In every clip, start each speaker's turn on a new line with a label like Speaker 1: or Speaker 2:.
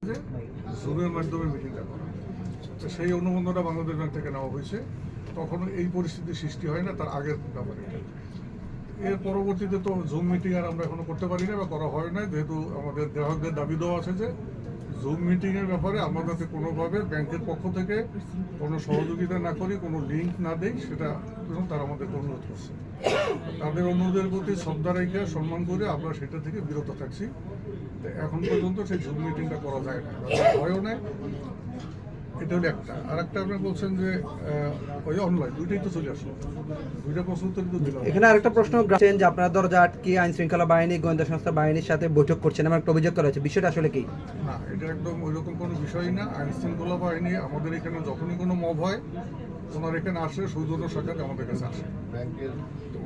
Speaker 1: যে জুমের মাধ্যমে মিটিংটা করা, তো সেই অনুমোদনটা বাংলাদেশ ব্যাংক থেকে নেওয়া হয়েছে। তখন এই পরিস্থিতির সৃষ্টি হয় না, তার আগের ব্যাপারে। এর পরবর্তীতে তো জুম মিটিং আর আমরা এখনো করতে পারি না বা করা হয় না, যেহেতু আমাদের গ্রাহকদের দাবি দেওয়া আছে যে জুম মিটিংয়ের ব্যাপারে আমরা যাতে কোনোভাবে ব্যাংকের পক্ষ থেকে কোনো সহযোগিতা না করি, কোনো লিঙ্ক না দেই, সেটা তারা আমাদেরকে অনুরোধ করছে। তাদের অনুরোধের প্রতি শ্রদ্ধা রেখে সম্মান করে আমরা সেটা থেকে বিরত থাকছি। এখন পর্যন্ত সেই জুম মিটিংটা করা যায় না, হয়ও না। এটা হলো একটা। আর একটা আপনি বলছেন যে ওই অনলাইন, দুইটাই তো চলে আসলো, দুইটা প্রশ্ন উত্তর তো দিলাম।
Speaker 2: এখানে আরেকটা প্রশ্ন আছেন যে আপনারা দরজা আটকে আইন শৃঙ্খলা বাহিনী, গোয়েন্দা সংস্থা বাহিনীর সাথে বৈঠক করছেন, আমার একটা অভিযোগ করা হচ্ছে, বিষয়টা আসলে কি?
Speaker 1: না, এটা একদম ওই রকম কোনো বিষয় না। আইন শৃঙ্খলা বাহিনী আমাদের এখানে যখনই কোনো মব হয়, ওনারা এখানে আসে, সৌজন্য সাক্ষাৎ আমাদের কাছে আসে।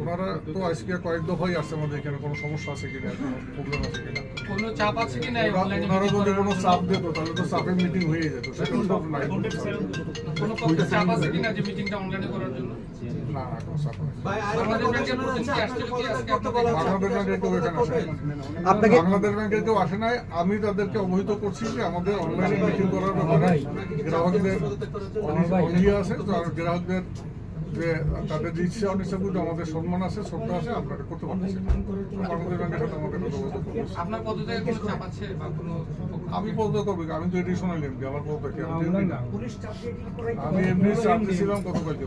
Speaker 1: ওনারা তো আজকে কয়েক দফাই আসছে আমাদের এখানে, কোনো সমস্যা আছে কিনা, কোনো প্রবলেম আছে কিনা,
Speaker 3: কোনো চাপ আছে কিনা,
Speaker 1: ওনারা যদি কোনো চাপ দিত তাহলে তো চাপের মিটিং হয়ে যেত, সেটা তো নাই।
Speaker 3: কোনো পক্ষে চাপ আছে কিনা যে মিটিংটা অনলাইনে করার জন্য?
Speaker 1: না, কোনো চাপ নেই।
Speaker 3: বাংলাদেশ ব্যাংকের প্রতিনিধি আসছে কি আজকে আপনাদের?
Speaker 1: বাংলাদেশ ব্যাংকের কেউ এখানে আসে নাই। বাংলাদেশ ব্যাংকের কেউ আসে নাই। আমি তাদেরকে অবহিত করছি যে আমাদের অনলাইনে মিটিং করার ব্যাপারে গ্রাহকদের অনিয়ে আছে, গ্রাহকদের যে তাদের যে ইচ্ছা অনিচ্ছা কিন্তু আমাদের সম্মান আছে, শ্রদ্ধা আছে, আপনারা করতে পারতেছি। বাংলাদেশ ব্যাংকের সাথে আমাদের কথা বলতে পারছি।
Speaker 3: আপনার পদ থেকে কোনো চাপ আছে বা কোনো?
Speaker 1: আমি পদত্যাগ করবো, আমি তো এডিশনাল এমডি, আমার পদত্যাগ কি? আমি এমনি চাপ দিয়েছিলাম গতকালকে।